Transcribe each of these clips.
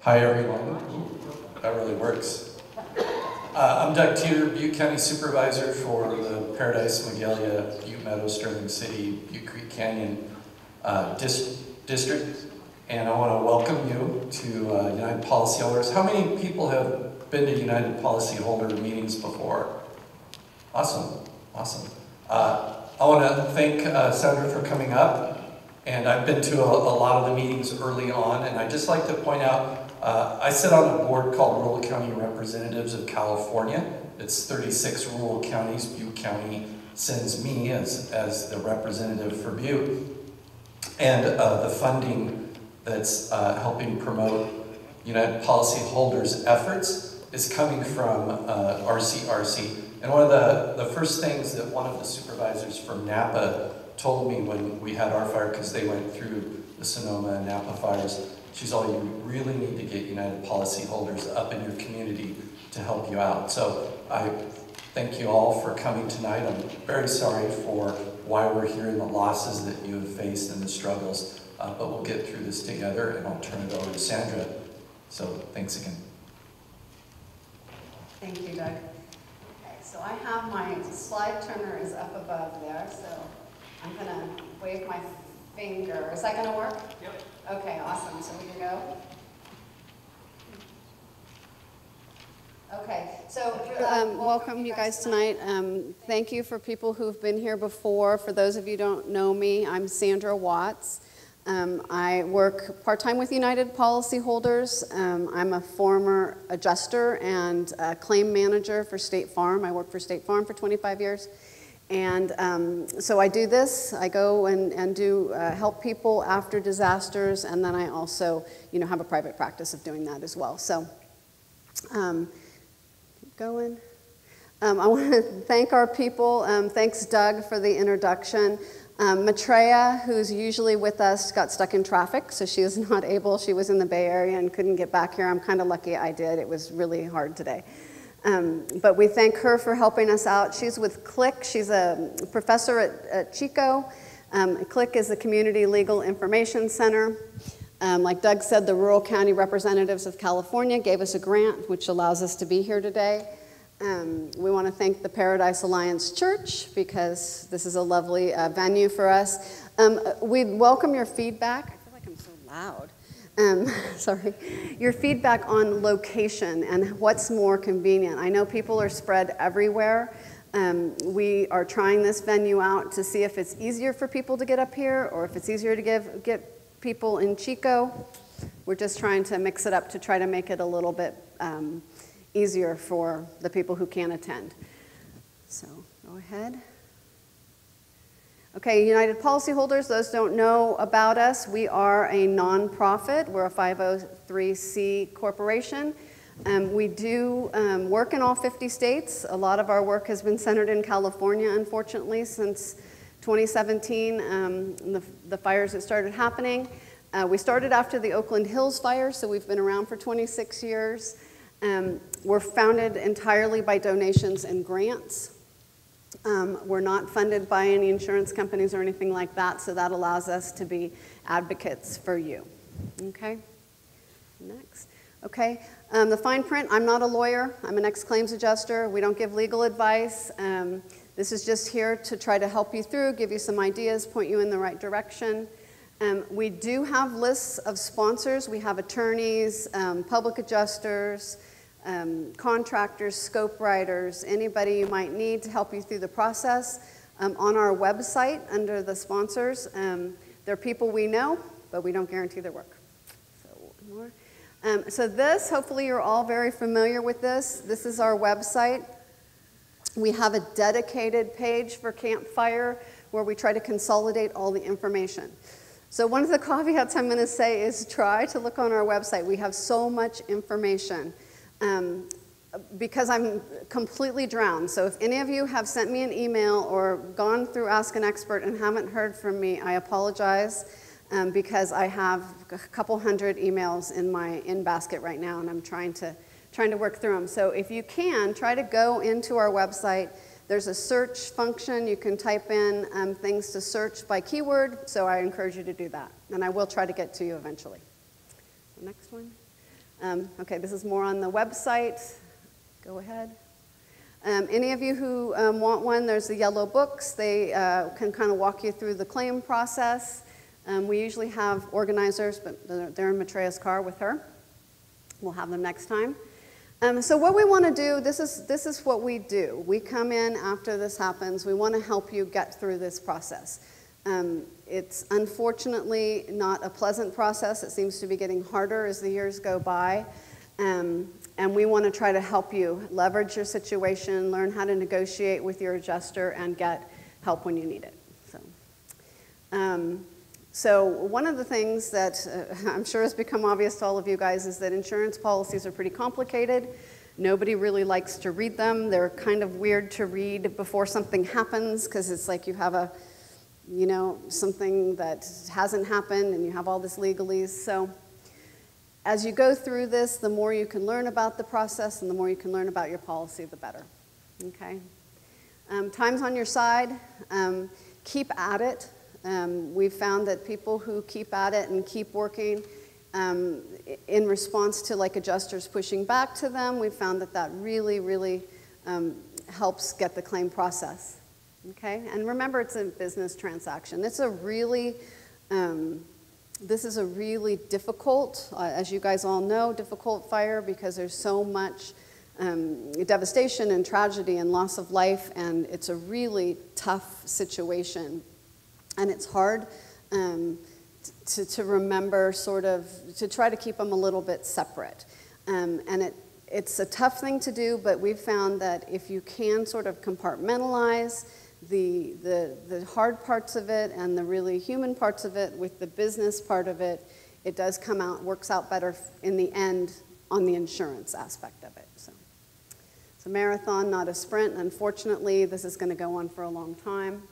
Hi everyone. Ooh, that really works. I'm Doug Teeter, Butte County Supervisor for the Paradise, Magalia, Butte Meadow, Sterling City, Butte Creek Canyon District. And I want to welcome you to United Policyholders. How many people have been to United Policyholder meetings before? Awesome, awesome. I want to thank Sandra for coming up. And I've been to a lot of the meetings early on, and I'd just like to point out, I sit on a board called Rural County Representatives of California. It's 36 rural counties. Butte County sends me as the representative for Butte. And the funding that's helping promote United Policyholders' efforts is coming from RCRC. And one of the first things that one of the supervisors from Napa told me when we had our fire, because they went through the Sonoma and Napa fires, she's all, you really need to get United Policyholders up in your community to help you out. So I thank you all for coming tonight. I'm very sorry for why we're here and the losses that you have faced and the struggles, but we'll get through this together, and I'll turn it over to Sandra. So thanks again. Thank you, Doug. Okay, so I have my slide turner is up above there, so I'm going to wave my finger. Is that going to work? Yep. Okay, awesome. So we can go. Okay, so welcome you guys tonight. Thank you for people who've been here before. For those of you who don't know me, I'm Sandra Watts. I work part-time with United Policyholders. I'm a former adjuster and claim manager for State Farm. I worked for State Farm for 25 years. And so I do this. I go and do help people after disasters, and then I also, have a private practice of doing that as well. So keep going. I want to thank our people. Thanks, Doug, for the introduction. Maitreya, who's usually with us, got stuck in traffic, so she was not able. She was in the Bay Area and couldn't get back here. I'm kind of lucky I did. It was really hard today. But we thank her for helping us out. She's with CLIC. She's a professor at Chico. CLIC is the Community Legal Information Center. Like Doug said, the Rural County Representatives of California gave us a grant, which allows us to be here today. We want to thank the Paradise Alliance Church, because this is a lovely venue for us. We welcome your feedback. I feel like I'm so loud. Sorry, your feedback on location and what's more convenient. I know people are spread everywhere. We are trying this venue out to see if it's easier for people to get up here or if it's easier to get people in Chico. We're just trying to mix it up to try to make it a little bit easier for the people who can't attend. So go ahead. Okay, United Policyholders, those don't know about us, we are a nonprofit. We're a 503c corporation. We do work in all 50 states. A lot of our work has been centered in California, unfortunately, since 2017, the fires that started happening. We started after the Oakland Hills fire, so we've been around for 26 years. We're founded entirely by donations and grants. We're not funded by any insurance companies or anything like that, so that allows us to be advocates for you. Okay, next. Okay, the fine print, I'm not a lawyer. I'm an ex-claims adjuster. We don't give legal advice. This is just here to try to help you through, give you some ideas, point you in the right direction. We do have lists of sponsors. We have attorneys, public adjusters, contractors, scope writers, anybody you might need to help you through the process. On our website, under the sponsors, they're people we know, but we don't guarantee their work. So one more. So this, hopefully you're all very familiar with this. This is our website. We have a dedicated page for Camp Fire where we try to consolidate all the information. So one of the caveats I'm going to say is try to look on our website. We have so much information. Because I'm completely drowned. So if any of you have sent me an email or gone through Ask an Expert and haven't heard from me, I apologize because I have a couple hundred emails in my in-basket right now, and I'm trying to work through them. So if you can, try to go into our website. There's a search function. You can type in things to search by keyword, so I encourage you to do that. And I will try to get to you eventually. So next one. Okay, this is more on the website. Go ahead. Any of you who want one, there's the yellow books. They can kind of walk you through the claim process. We usually have organizers, but they're in Matreya's car with her. We'll have them next time. So what we want to do, this is what we do. We come in after this happens. We want to help you get through this process. It's unfortunately not a pleasant process. It seems to be getting harder as the years go by. And we want to try to help you leverage your situation, learn how to negotiate with your adjuster, and get help when you need it. So one of the things that I'm sure has become obvious to all of you guys is that insurance policies are pretty complicated. Nobody really likes to read them. They're kind of weird to read before something happens, because it's like you have something that hasn't happened and you have all this legalese. So as you go through this, the more you can learn about the process and the more you can learn about your policy, the better. Okay? Time's on your side. Keep at it. We've found that people who keep at it and keep working in response to like adjusters pushing back to them, we've found that really, really helps get the claim process. Okay? And remember, it's a business transaction. This is a really difficult, as you guys all know, difficult fire, because there's so much devastation and tragedy and loss of life, and it's a really tough situation. And it's hard to remember, sort of, to try to keep them a little bit separate. And it's a tough thing to do, but we've found that if you can sort of compartmentalize the hard parts of it and the really human parts of it with the business part of it, it does come out, works out better in the end on the insurance aspect of it. So it's a marathon, not a sprint. Unfortunately, this is going to go on for a long time.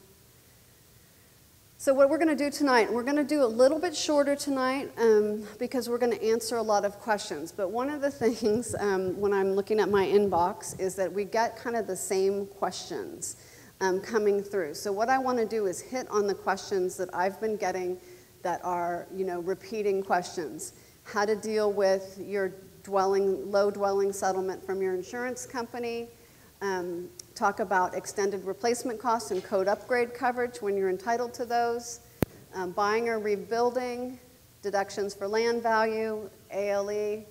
So what we're going to do tonight, we're going to do a little bit shorter tonight because we're going to answer a lot of questions. But one of the things when I'm looking at my inbox is that we get kind of the same questions coming through. So what I want to do is hit on the questions that I've been getting that are, repeating questions. How to deal with your low dwelling settlement from your insurance company. Talk about extended replacement costs and code upgrade coverage when you're entitled to those. Buying or rebuilding, deductions for land value, ALE,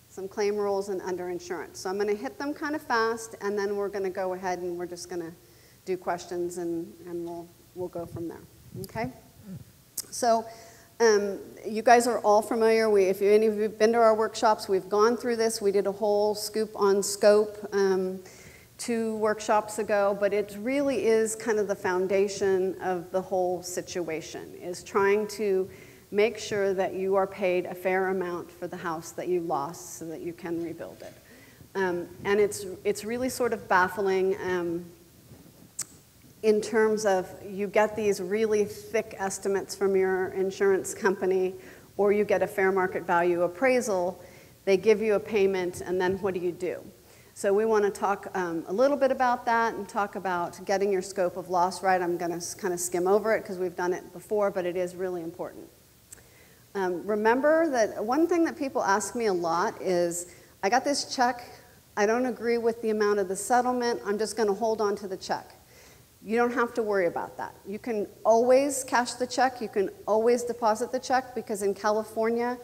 some claim rules, and underinsurance. So I'm going to hit them kind of fast, and then we're going to go ahead and we're just going to do questions, and we'll go from there. Okay? So you guys are all familiar. If any of you have been to our workshops, we've gone through this. We did a whole scoop on scope 2 workshops ago, but it really is kind of the foundation of the whole situation, is trying to make sure that you are paid a fair amount for the house that you lost so that you can rebuild it. And it's really sort of baffling in terms of you get these really thick estimates from your insurance company, or you get a fair market value appraisal, they give you a payment, and then what do you do? So we want to talk a little bit about that and talk about getting your scope of loss right. I'm going to kind of skim over it because we've done it before, but it is really important. Remember that one thing that people ask me a lot is, I got this check, I don't agree with the amount of the settlement, I'm just going to hold on to the check. You don't have to worry about that. You can always cash the check, you can always deposit the check, because in California,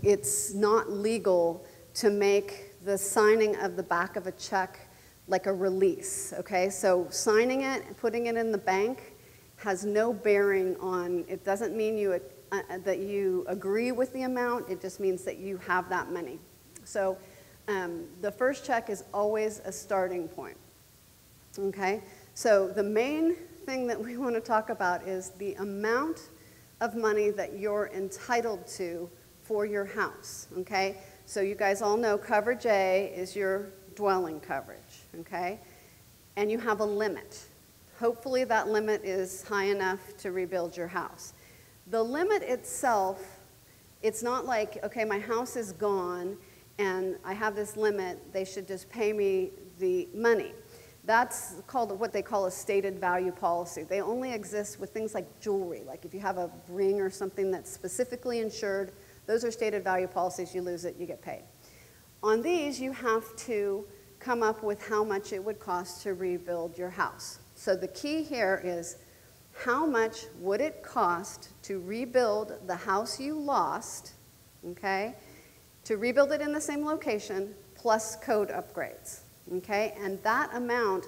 it's not legal to make the signing of the back of a check like a release, okay? So signing it and putting it in the bank has no bearing on, it doesn't mean that you agree with the amount, it just means that you have that money. So the first check is always a starting point, okay? So the main thing that we want to talk about is the amount of money that you're entitled to for your house, okay? So you guys all know coverage A is your dwelling coverage, okay? And you have a limit. Hopefully that limit is high enough to rebuild your house. The limit itself, it's not like, okay, my house is gone and I have this limit, they should just pay me the money. That's called what they call a stated value policy. They only exist with things like jewelry, like if you have a ring or something that's specifically insured Those are stated value policies. You lose it, you get paid. On these, you have to come up with how much it would cost to rebuild your house. So the key here is, how much would it cost to rebuild the house you lost, okay, to rebuild it in the same location, plus code upgrades, okay? And that amount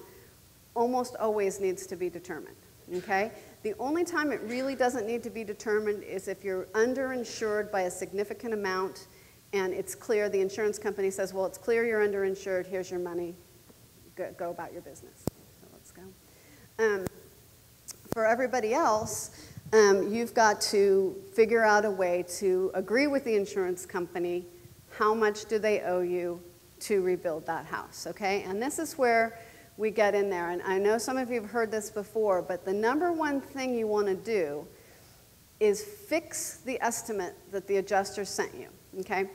almost always needs to be determined, okay? The only time it really doesn't need to be determined is if you're underinsured by a significant amount and it's clear, the insurance company says, well, it's clear you're underinsured, here's your money, go about your business. So let's go. For everybody else, you've got to figure out a way to agree with the insurance company, how much do they owe you to rebuild that house, okay? And this is where we get in there. And I know some of you have heard this before, but the number one thing you want to do is fix the estimate that the adjuster sent you, okay?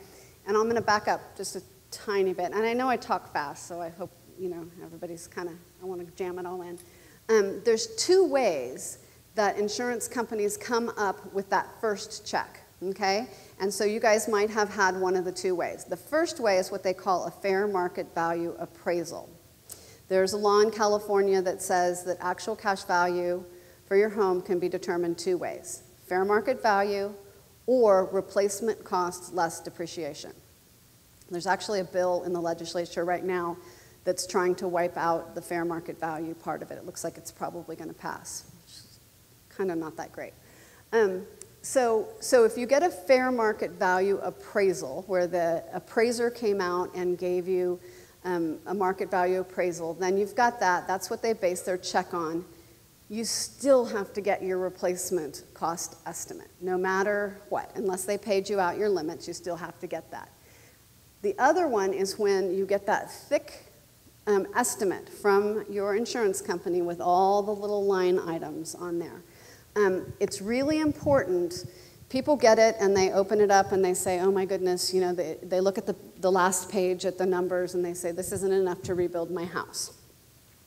And I'm going to back up just a tiny bit. And I know I talk fast, so I hope, you know, everybody's kind of, I want to jam it all in. There's two ways that insurance companies come up with that first check, okay? And so you guys might have had one of the two ways. The first way is what they call a fair market value appraisal. There's a law in California that says that actual cash value for your home can be determined two ways: fair market value or replacement cost less depreciation. There's actually a bill in the legislature right now that's trying to wipe out the fair market value part of it. It looks like it's probably going to pass, which is kind of not that great. So if you get a fair market value appraisal, where the appraiser came out and gave you a market value appraisal, then you've got that. That's what they base their check on. You still have to get your replacement cost estimate, no matter what. Unless they paid you out your limits, you still have to get that. The other one is when you get that thick estimate from your insurance company with all the little line items on there. It's really important. People get it and they open it up and they say, oh my goodness, you know, they look at the last page at the numbers and they say, this isn't enough to rebuild my house,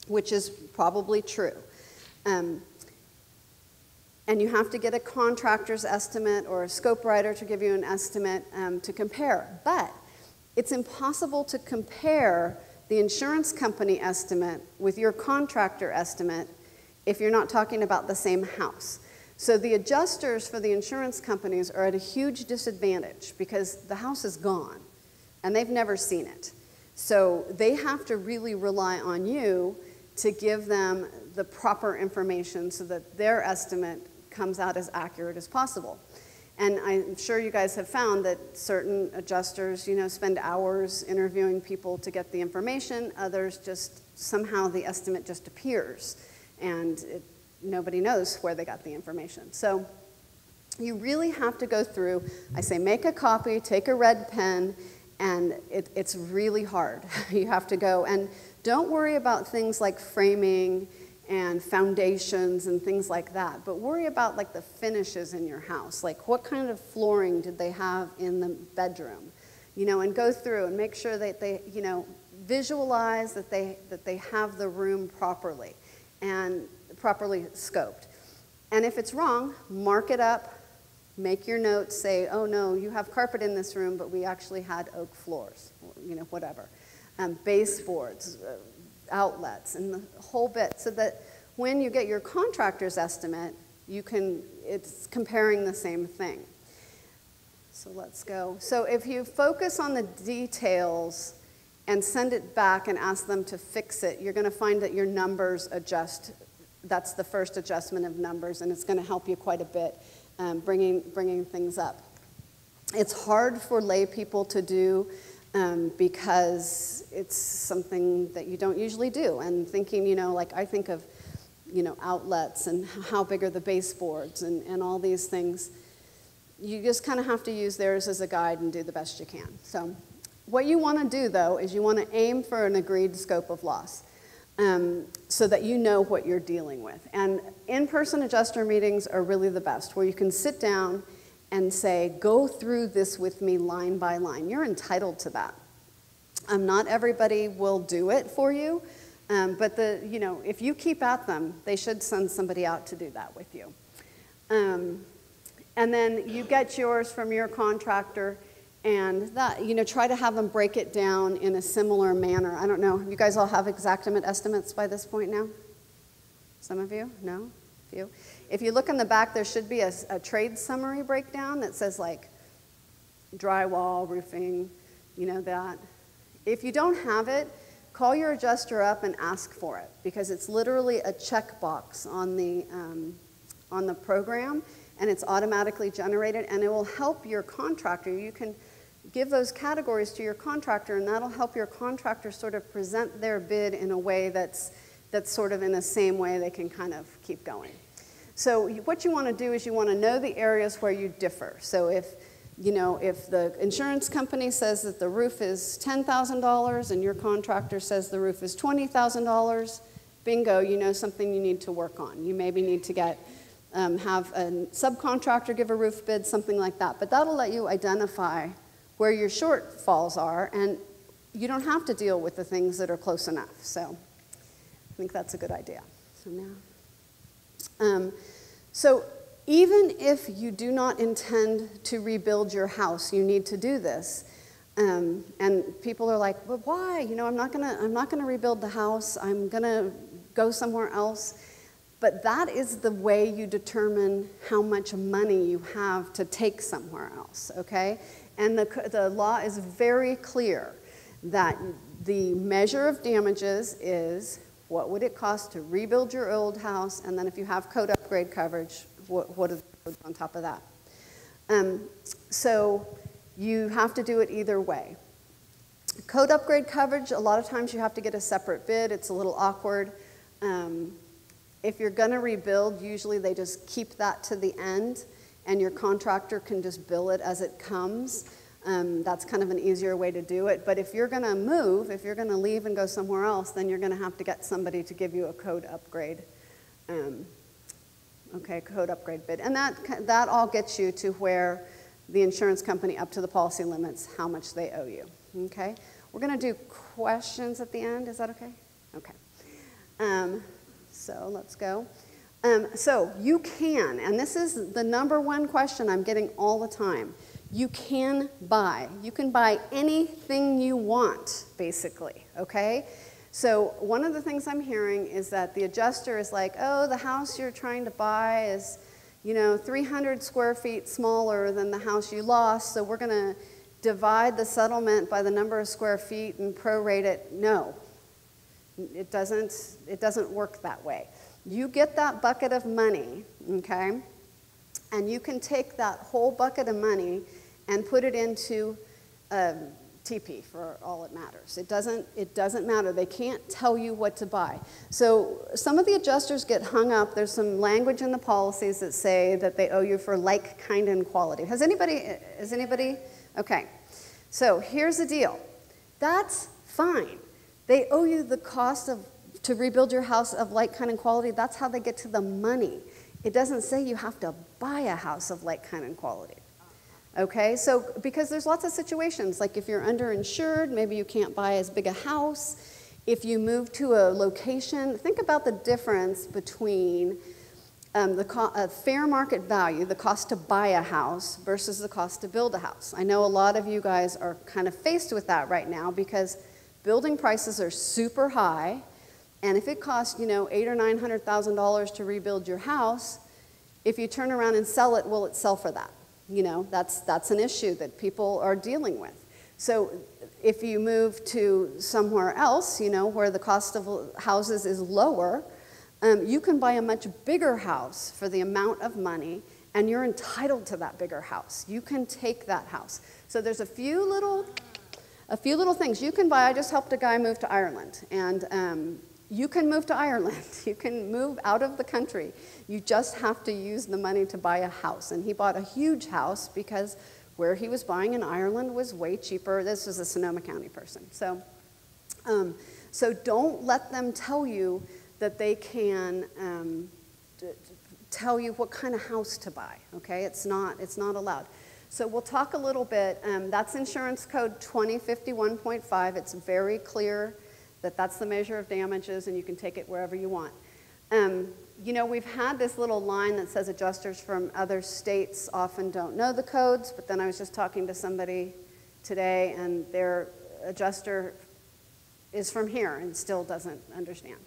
which is probably true. And you have to get a contractor's estimate or a scope writer to give you an estimate to compare. But it's impossible to compare the insurance company estimate with your contractor estimate if you're not talking about the same house. So the adjusters for the insurance companies are at a huge disadvantage because the house is gone and they've never seen it. So they have to really rely on you to give them the proper information so that their estimate comes out as accurate as possible. And I'm sure you guys have found that certain adjusters, you know, spend hours interviewing people to get the information. Others just, somehow the estimate just appears and nobody knows where they got the information. So you really have to go through, I say make a copy, take a red pen, and it's really hard. You have to go, and don't worry about things like framing and foundations and things like that, but worry about like the finishes in your house, like what kind of flooring did they have in the bedroom, you know, and go through and make sure that they, you know, visualize that they have the room properly and properly scoped. And if it's wrong, mark it up, make your notes, say, oh no, you have carpet in this room, but we actually had oak floors, or, you know, whatever. Baseboards, outlets, and the whole bit, so that when you get your contractor's estimate, it's comparing the same thing. So let's go. So if you focus on the details and send it back and ask them to fix it, you're going to find that your numbers adjust. That's the first adjustment of numbers, and it's going to help you quite a bit bringing things up. It's hard for lay people to do because it's something that you don't usually do. And thinking, you know, like I think of, you know, outlets and how big are the baseboards and all these things. You just kind of have to use theirs as a guide and do the best you can. So what you want to do, though, is you want to aim for an agreed scope of loss so that you know what you're dealing with. And in-person adjuster meetings are really the best, where you can sit down and say, go through this with me line by line. You're entitled to that. Not everybody will do it for you, but you know, if you keep at them, they should send somebody out to do that with you. And then you get yours from your contractor, and that, try to have them break it down in a similar manner. I don't know, you guys all have exactament estimates by this point now? Some of you? No? A few? If you look in the back, there should be a trade summary breakdown that says like drywall, roofing, that. If you don't have it, call your adjuster up and ask for it, because it's literally a checkbox on the program, and it's automatically generated, and it will help your contractor. You can give those categories to your contractor, and that'll help your contractor sort of present their bid in a way that's sort of in the same way they can kind of keep going. So what you want to do is you want to know the areas where you differ. So if the insurance company says that the roof is $10,000 and your contractor says the roof is $20,000, bingo, something you need to work on. You maybe need to have a subcontractor give a roof bid, something like that. But that'll let you identify where your shortfalls are, and you don't have to deal with the things that are close enough. So I think that's a good idea. So even if you do not intend to rebuild your house, you need to do this. And people are like, well, why? I'm not gonna rebuild the house. I'm gonna go somewhere else. But that is the way you determine how much money you have to take somewhere else, okay? And the law is very clear that the measure of damages is what would it cost to rebuild your old house, and then if you have code upgrade coverage, what are the codes on top of that? So you have to do it either way. Code upgrade coverage, a lot of times you have to get a separate bid. It's a little awkward. If you're going to rebuild, usually they just keep that to the end, and your contractor can just bill it as it comes. That's kind of an easier way to do it. But if you're going to move, if you're going to leave and go somewhere else, then you're going to have to get somebody to give you a code upgrade. Code upgrade bid. And that all gets you to where the insurance company, up to the policy limits, how much they owe you. Okay? We're going to do questions at the end. Is that okay? Okay. So let's go. So you can, and this is the #1 question I'm getting all the time. You can buy anything you want, basically, okay? So one of the things I'm hearing is that the adjuster is like, oh, the house you're trying to buy is, 300 square feet smaller than the house you lost, so we're gonna divide the settlement by the number of square feet and prorate it. No, it doesn't work that way. You get that bucket of money, okay? And you can take that whole bucket of money and put it into TP for all it matters. It doesn't matter. They can't tell you what to buy. So some of the adjusters get hung up. There's some language in the policies that say that they owe you for like, kind, and quality. Has anybody? Okay. So here's the deal. That's fine. They owe you the cost to rebuild your house of like, kind, and quality. That's how they get to the money. It doesn't say you have to buy a house of like, kind, and quality. Okay, so because there's lots of situations, like if you're underinsured, maybe you can't buy as big a house. If you move to a location, think about the difference between the fair market value, the cost to buy a house, versus the cost to build a house. I know a lot of you guys are kind of faced with that right now because building prices are super high, and if it costs, $800,000 or $900,000 to rebuild your house, if you turn around and sell it, will it sell for that? That's an issue that people are dealing with. So if you move to somewhere else, where the cost of houses is lower, you can buy a much bigger house for the amount of money, and you're entitled to that bigger house. You can take that house. So there's a few little things you can buy. I just helped a guy move to Ireland, and you can move to Ireland. You can move out of the country. You just have to use the money to buy a house. And he bought a huge house because where he was buying in Ireland was way cheaper. This was a Sonoma County person. So don't let them tell you that they can tell you what kind of house to buy, okay? It's not allowed. So we'll talk a little bit. That's insurance code 2051.5. It's very clear that that's the measure of damages, and you can take it wherever you want. You know, we've had this little line that says adjusters from other states often don't know the codes, but then I was just talking to somebody today, and their adjuster is from here and still doesn't understand.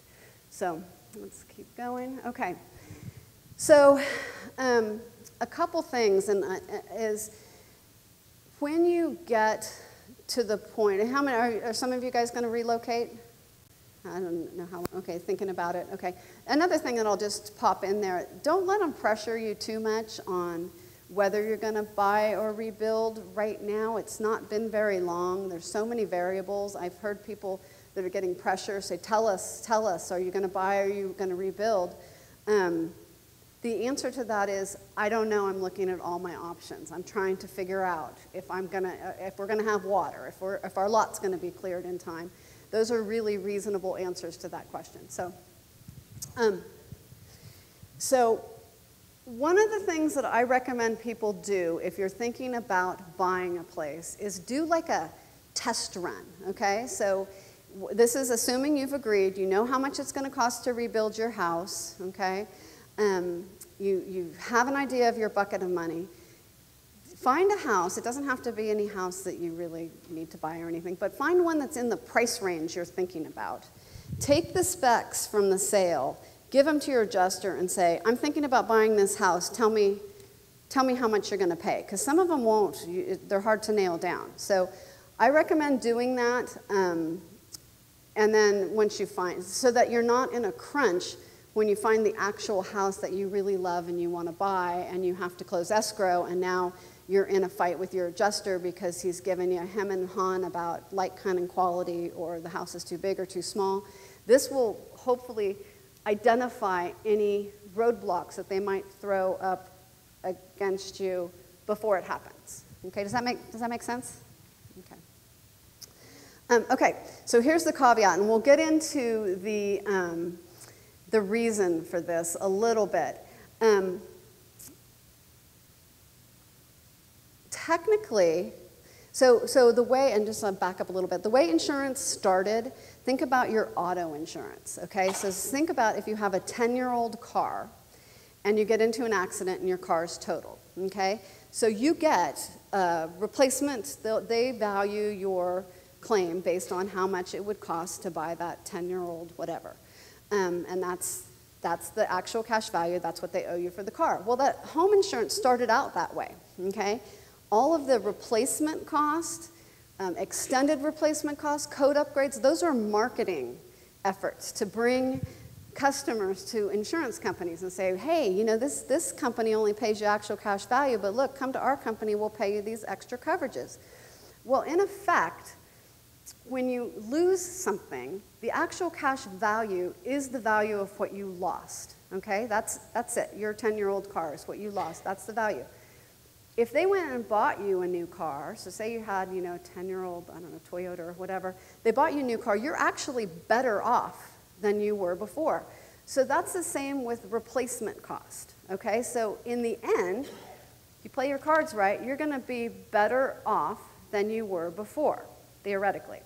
So let's keep going. Okay. So a couple things is when you get to the point, how many are some of you guys going to relocate? I don't know how, okay, thinking about it, okay. Another thing that I'll just pop in there, don't let them pressure you too much on whether you're going to buy or rebuild right now. It's not been very long. There's so many variables. I've heard people that are getting pressure say, tell us, are you going to buy or are you going to rebuild? The answer to that is, I don't know, I'm looking at all my options. I'm trying to figure out if we're going to have water, if our lot's going to be cleared in time. Those are really reasonable answers to that question. So one of the things that I recommend people do if you're thinking about buying a place is do like a test run, okay? So this is assuming you've agreed, you know how much it's going to cost to rebuild your house, okay? You have an idea of your bucket of money. Find a house, it doesn't have to be any house that you really need to buy or anything, but find one that's in the price range you're thinking about. Take the specs from the sale, give them to your adjuster and say, I'm thinking about buying this house, tell me how much you're going to pay, because some of them won't, they're hard to nail down. So I recommend doing that, and then once you find, so that you're not in a crunch when you find the actual house that you really love and you want to buy and you have to close escrow and now you're in a fight with your adjuster because he's given you a hem and haw about light, kind, and quality, or the house is too big or too small. This will hopefully identify any roadblocks that they might throw up against you before it happens. Okay, does that make sense? Okay. Okay, so here's the caveat, and we'll get into the reason for this a little bit. Technically, so the way, and just back up a little bit, the way insurance started, think about your auto insurance, okay? So think about if you have a 10-year-old car and you get into an accident and your car's totaled, okay? So you get replacement, they value your claim based on how much it would cost to buy that 10-year-old whatever. And that's the actual cash value, that's what they owe you for the car. Well, that home insurance started out that way, okay? All of the replacement cost, extended replacement costs, code upgrades, those are marketing efforts to bring customers to insurance companies and say, hey, you know, this company only pays you actual cash value, but look, come to our company, we'll pay you these extra coverages. Well, in effect, when you lose something, the actual cash value is the value of what you lost, okay? That's it. Your 10-year-old car is what you lost. That's the value. If they went and bought you a new car, so say you had, you know, a 10-year-old, I don't know, Toyota or whatever, they bought you a new car, you're actually better off than you were before. So that's the same with replacement cost, okay? So in the end, if you play your cards right, you're going to be better off than you were before, theoretically.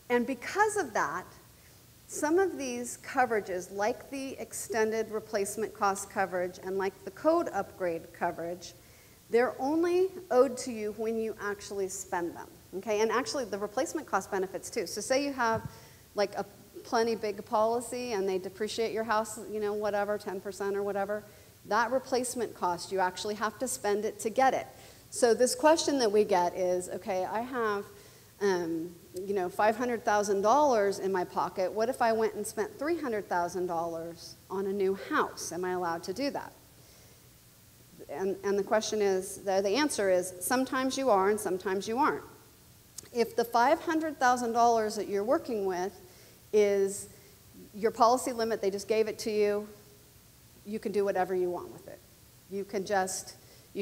And because of that, some of these coverages, like the extended replacement cost coverage and like the code upgrade coverage, they're only owed to you when you actually spend them, okay? And actually, the replacement cost benefits too. So say you have like a plenty big policy and they depreciate your house, you know, whatever, 10% or whatever, that replacement cost, you actually have to spend it to get it. So this question that we get is, okay, I have you know, $500,000 in my pocket. What if I went and spent $300,000 on a new house? Am I allowed to do that? And the question is, the answer is, sometimes you are and sometimes you aren't. If the $500,000 that you're working with is your policy limit, they just gave it to you, you can do whatever you want with it. You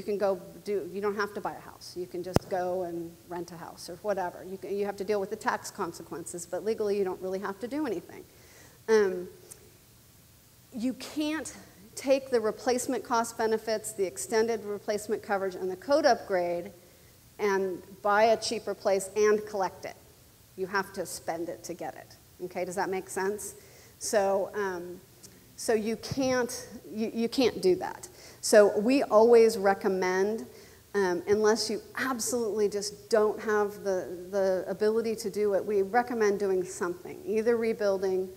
can go you don't have to buy a house. You can just go and rent a house or whatever. You have to deal with the tax consequences, but legally you don't really have to do anything. You can't take the replacement cost benefits, the extended replacement coverage, and the code upgrade and buy a cheaper place and collect it. You have to spend it to get it. Okay, does that make sense? So, so you can't do that. So we always recommend, unless you absolutely just don't have the ability to do it, we recommend doing something, either rebuilding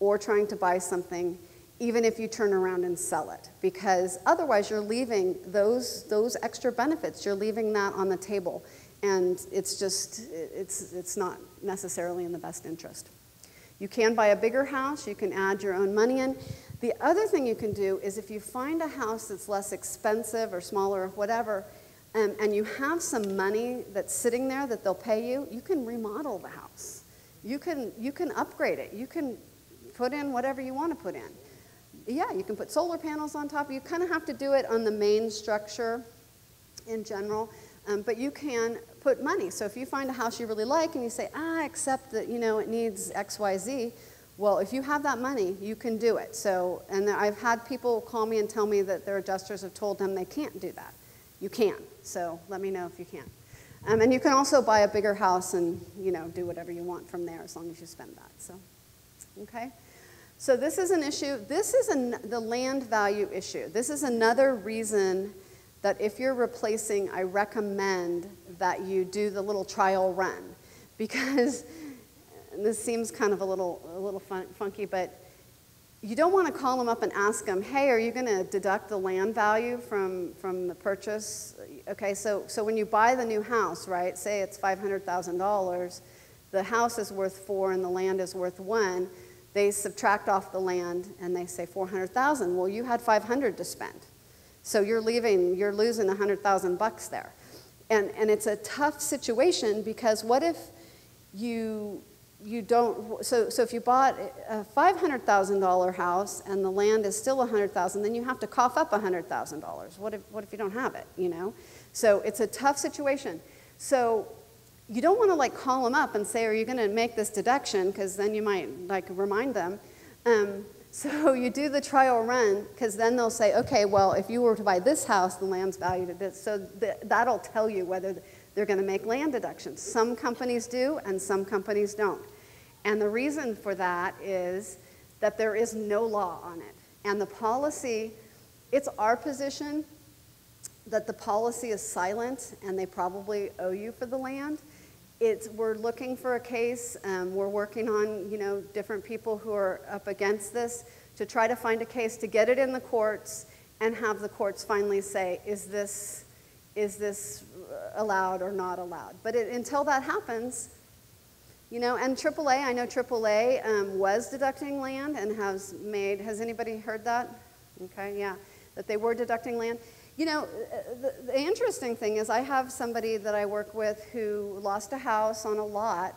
or trying to buy something, even if you turn around and sell it, because otherwise you're leaving those extra benefits, you're leaving that on the table, and it's not necessarily in the best interest. You can buy a bigger house, you can add your own money in. The other thing you can do is if you find a house that's less expensive or smaller or whatever, and you have some money that's sitting there that they'll pay you, you can remodel the house. You can upgrade it. You can put in whatever you want to put in. Yeah, you can put solar panels on top. You kind of have to do it on the main structure in general, but you can put money. So if you find a house you really like and you say, I accept that, it needs X, Y, Z, well, if you have that money, you can do it. So, and I've had people call me and tell me that their adjusters have told them they can't do that. You can, so let me know if you can. And you can also buy a bigger house and, do whatever you want from there as long as you spend that, so, okay? So this is an issue. This is the land value issue. This is another reason that if you're replacing, I recommend that you do the little trial run, because this seems kind of a little funky, but you don't want to call them up and ask them, hey, are you going to deduct the land value from the purchase? Okay, so when you buy the new house, right, say it's $500,000, the house is worth $4 and the land is worth $1, they subtract off the land and they say $400,000. Well, you had $500 to spend. So you're losing $100,000 there. And it's a tough situation, because what if you don't, so if you bought a $500,000 house and the land is still $100,000, then you have to cough up $100,000. What if you don't have it, So it's a tough situation. So you don't want to call them up and say, are you going to make this deduction? Because then you might remind them. So you do the trial run, because then they'll say, okay, well, if you were to buy this house, the land's valued at this. So that'll tell you whether they're going to make land deductions. Some companies do, and some companies don't. And the reason for that is that there is no law on it. And the policy, it's our position that the policy is silent, and they probably owe you for the land. We're looking for a case. We're working on, different people who are up against this to try to find a case to get it in the courts and have the courts finally say, is this allowed or not allowed? But until that happens, and AAA, I know AAA was deducting land and has anybody heard that? Okay, yeah, that they were deducting land. The interesting thing is I have somebody that I work with who lost a house on a lot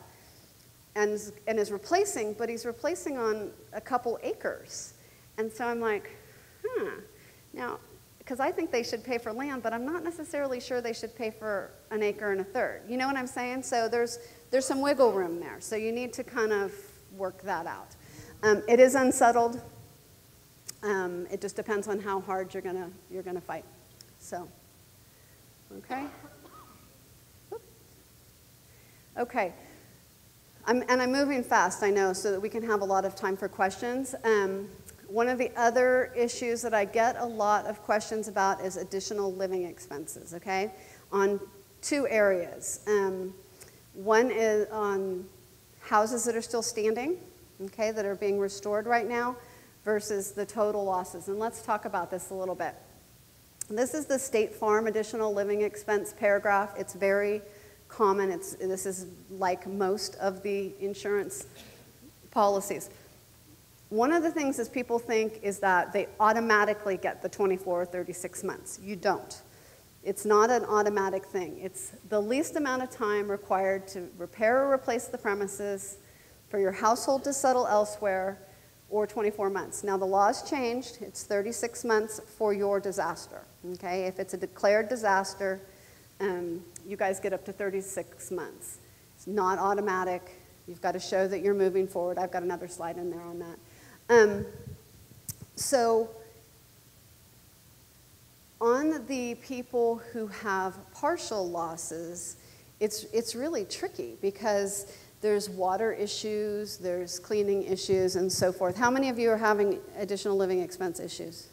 and is replacing, but he's replacing on a couple acres. And so I'm like, now, because I think they should pay for land, but I'm not necessarily sure they should pay for an acre and a third. You know what I'm saying? So there's some wiggle room there. So you need to kind of work that out. It is unsettled. It just depends on how hard you're gonna fight. So, okay. Okay. I'm moving fast, I know, so that we can have a lot of time for questions. One of the other issues that I get a lot of questions about is additional living expenses, okay, on two areas. One is on houses that are still standing, okay, that are being restored right now, versus the total losses. And let's talk about this a little bit. This is the State Farm additional living expense paragraph. It's very common. This is like most of the insurance policies. One of the things is people think is that they automatically get the 24 or 36 months. You don't. It's not an automatic thing. It's the least amount of time required to repair or replace the premises, for your household to settle elsewhere, or 24 months. Now the law's changed. It's 36 months for your disaster, okay? If it's a declared disaster, you guys get up to 36 months. It's not automatic. You've got to show that you're moving forward. I've got another slide in there on that. So on the people who have partial losses, it's really tricky, because There's water issues, there's cleaning issues, and so forth. How many of you are having additional living expense issues?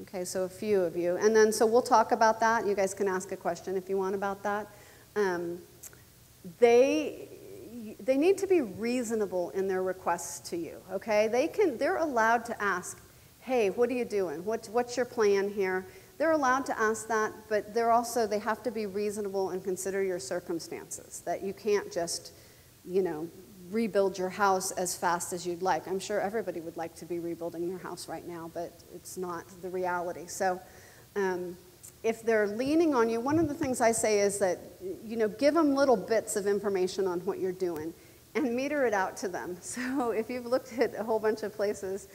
Okay, so a few of you. And then, so we'll talk about that. You guys can ask a question if you want about that. They need to be reasonable in their requests to you, okay? They're allowed to ask, hey, what are you doing? What's your plan here? They're allowed to ask that, but they have to be reasonable and consider your circumstances, that you can't just, rebuild your house as fast as you'd like. I'm sure everybody would like to be rebuilding their house right now, but it's not the reality. So if they're leaning on you, one of the things I say is that, give them little bits of information on what you're doing and meter it out to them. So if you've looked at a whole bunch of places,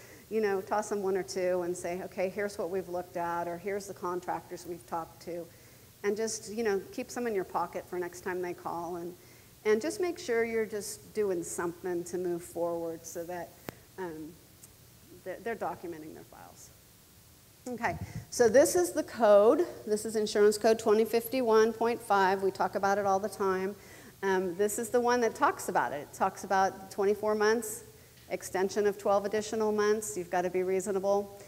toss them one or two and say, okay, here's what we've looked at, or here's the contractors we've talked to. And just, keep some in your pocket for next time they call. And just make sure you're just doing something to move forward so that they're documenting their files. Okay, so this is the code. This is insurance code 2051.5. We talk about it all the time. This is the one that talks about it. It talks about 24 months, extension of 12 additional months. You've got to be reasonable.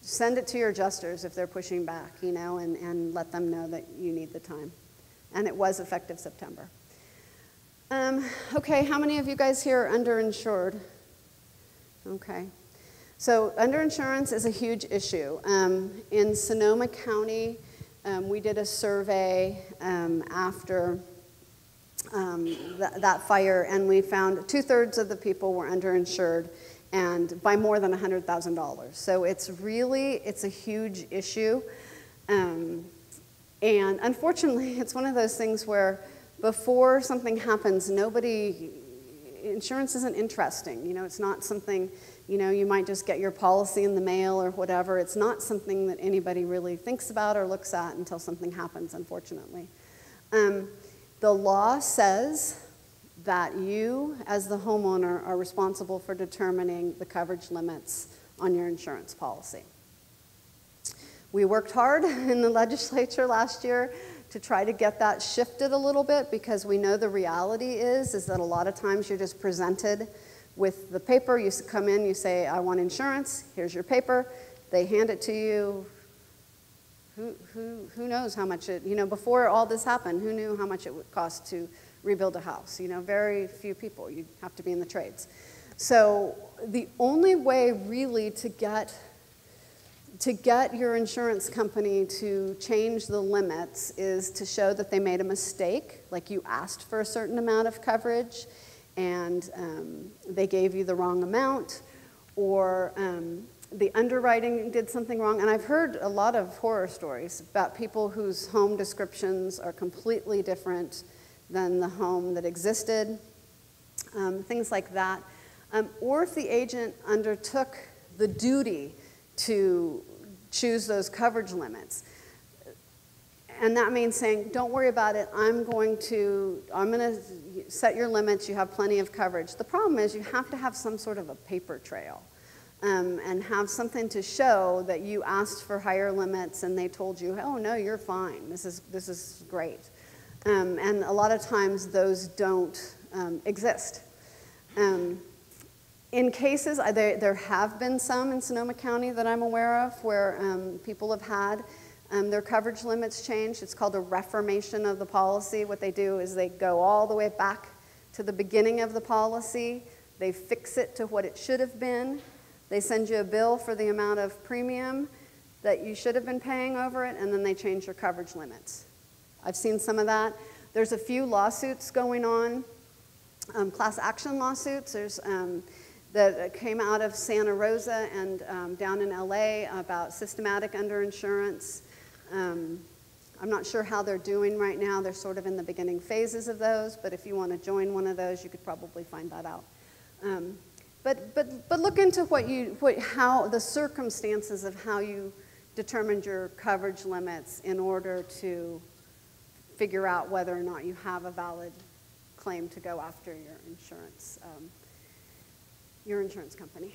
Send it to your adjusters if they're pushing back, and let them know that you need the time. And it was effective September. Okay, how many of you guys here are underinsured? Okay. So underinsurance is a huge issue. In Sonoma County, we did a survey after that fire, and we found 2/3 of the people were underinsured, and by more than $100,000. So it's a huge issue. And unfortunately, it's one of those things where before something happens, insurance isn't interesting. It's not something, you might just get your policy in the mail or whatever. It's not something that anybody really thinks about or looks at until something happens, unfortunately. The law says that you, as the homeowner, are responsible for determining the coverage limits on your insurance policy. We worked hard in the legislature last year to try to get that shifted a little bit, because we know the reality is that a lot of times you're just presented with the paper. You come in, you say, I want insurance, here's your paper. They hand it to you. Who knows how much before all this happened, who knew how much it would cost to rebuild a house? Very few people. You have to be in the trades. So the only way really to get your insurance company to change the limits is to show that they made a mistake, like you asked for a certain amount of coverage and they gave you the wrong amount, or the underwriting did something wrong. And I've heard a lot of horror stories about people whose home descriptions are completely different than the home that existed, things like that. Or if the agent undertook the duty to choose those coverage limits. And that means saying, don't worry about it, I'm going to set your limits, you have plenty of coverage. The problem is you have to have some sort of a paper trail and have something to show that you asked for higher limits and they told you, oh no, you're fine, this is great. And a lot of times those don't exist. In cases, there have been some in Sonoma County that I'm aware of where people have had their coverage limits changed. It's called a reformation of the policy. What they do is they go all the way back to the beginning of the policy. They fix it to what it should have been. They send you a bill for the amount of premium that you should have been paying over it, and then they change your coverage limits. I've seen some of that. There's a few lawsuits going on, class action lawsuits. There's that came out of Santa Rosa and down in LA about systematic underinsurance. I'm not sure how they're doing right now. They're sort of in the beginning phases of those, but if you want to join one of those, you could probably find that out. But look into how the circumstances of how you determined your coverage limits in order to figure out whether or not you have a valid claim to go after your insurance company.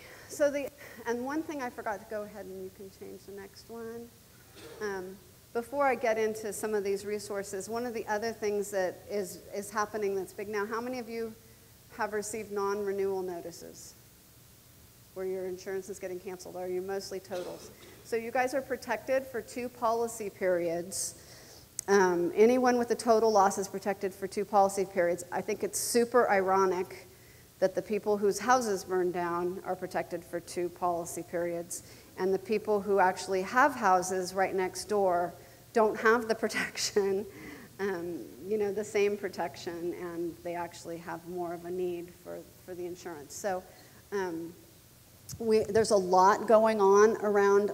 And one thing I forgot to go ahead and you can change the next one. before I get into some of these resources, one of the other things that is happening that's big now, how many of you have received non-renewal notices where your insurance is getting canceled? Are you mostly totals? So you guys are protected for 2 policy periods. Anyone with a total loss is protected for 2 policy periods. I think it's super ironic that the people whose houses burned down are protected for 2 policy periods, and the people who actually have houses right next door don't have the protection, the same protection, and they actually have more of a need for the insurance. So there's a lot going on around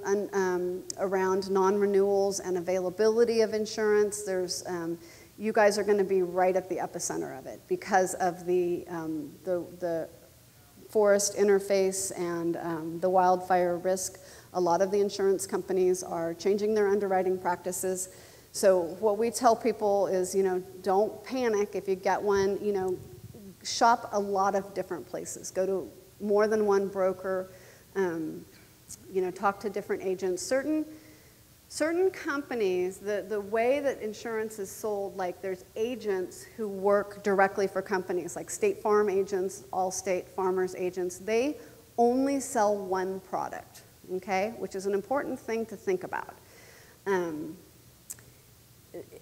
non-renewals and availability of insurance. You guys are going to be right at the epicenter of it because of the forest interface and the wildfire risk. A lot of the insurance companies are changing their underwriting practices. So what we tell people is, don't panic if you get one. Shop a lot of different places. Go to more than one broker. Talk to different agents. Certain companies, the way that insurance is sold, like there's agents who work directly for companies, like State Farm agents, Allstate, Farmers agents. They only sell one product, okay, which is an important thing to think about. And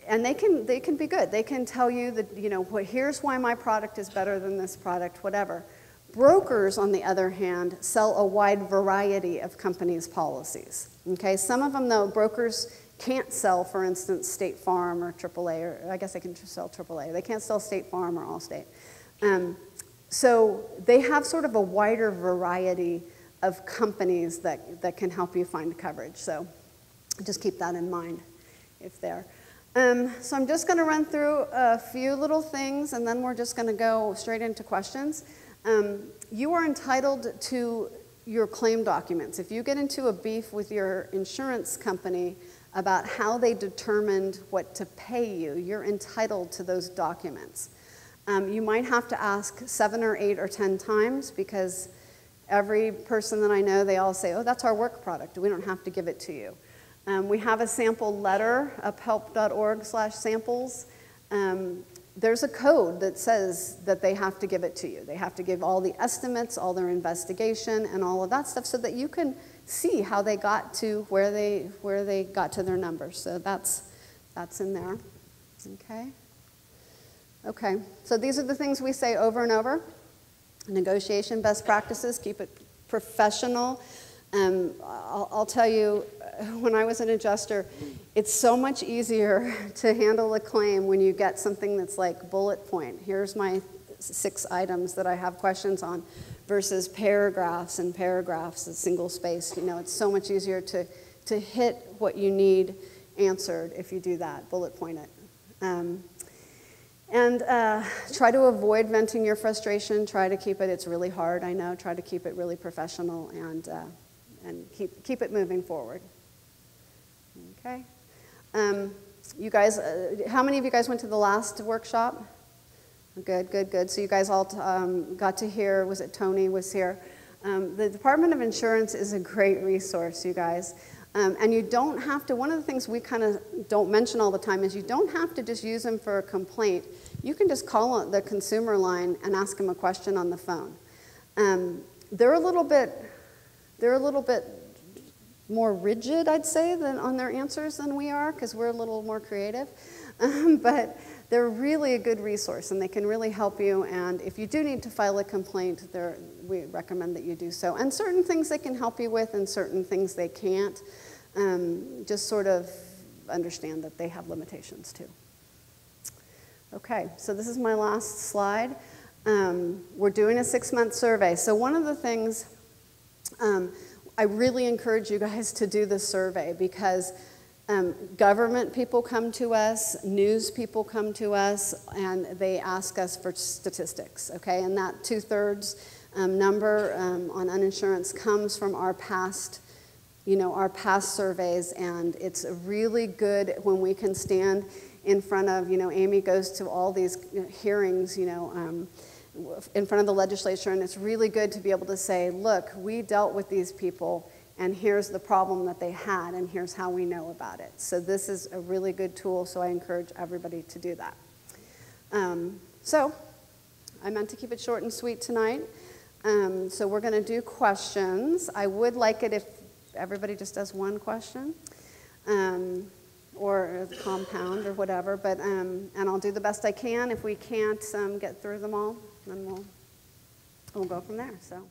they can be good. They can tell you that, here's why my product is better than this product, whatever. Brokers, on the other hand, sell a wide variety of companies' policies. Okay, some of them, though, brokers can't sell, for instance, State Farm or AAA, or I guess they can sell AAA. They can't sell State Farm or Allstate. So they have sort of a wider variety of companies that can help you find coverage. So just keep that in mind if they're. So I'm just going to run through a few little things, and then we're just going to go straight into questions. You are entitled to your claim documents. If you get into a beef with your insurance company about how they determined what to pay you, you're entitled to those documents. You might have to ask 7 or 8 or 10 times because every person that I know, they all say, oh, that's our work product. We don't have to give it to you. We have a sample letter, uphelp.org/samples. There's a code that says that they have to give it to you. They have to give all the estimates, all their investigation, and all of that stuff so that you can see how they got to where they got to their numbers. So that's in there. Okay, so these are the things we say over and over. Negotiation best practices, keep it professional. I'll tell you, when I was an adjuster, it's so much easier to handle a claim when you get something that's like bullet point. Here's my 6 items that I have questions on versus paragraphs and paragraphs, a single space. It's so much easier to hit what you need answered if you do that, bullet point it. Try to avoid venting your frustration. Try to keep it, it's really hard, I know, try to keep it really professional and keep it moving forward. Okay. You guys, how many of you guys went to the last workshop? Good. So you guys all got to hear, was it Tony was here? The Department of Insurance is a great resource, you guys. And you don't have to, one of the things we kind of don't mention all the time is you don't have to just use them for a complaint. You can just call the consumer line and ask them a question on the phone. They're a little bit more rigid, I'd say, on their answers than we are, because we're a little more creative. But they're really a good resource, and they can really help you. And if you do need to file a complaint, we recommend that you do so. And certain things they can help you with, and certain things they can't. Just sort of understand that they have limitations too. Okay, so this is my last slide. We're doing a 6-month survey. So one of the things I really encourage you guys to do this survey because government people come to us, news people come to us, and they ask us for statistics, okay? And that 2/3 number on uninsurance comes from our past surveys, and it's really good when we can stand in front of, Amy goes to all these hearings, in front of the legislature, and it's really good to be able to say, look, we dealt with these people, and here's the problem that they had, and here's how we know about it. So this is a really good tool, so I encourage everybody to do that. So I meant to keep it short and sweet tonight. So we're going to do questions. I would like it if everybody just does one question, or a compound or whatever, but, and I'll do the best I can. If we can't get through them all, then we'll go from there. So.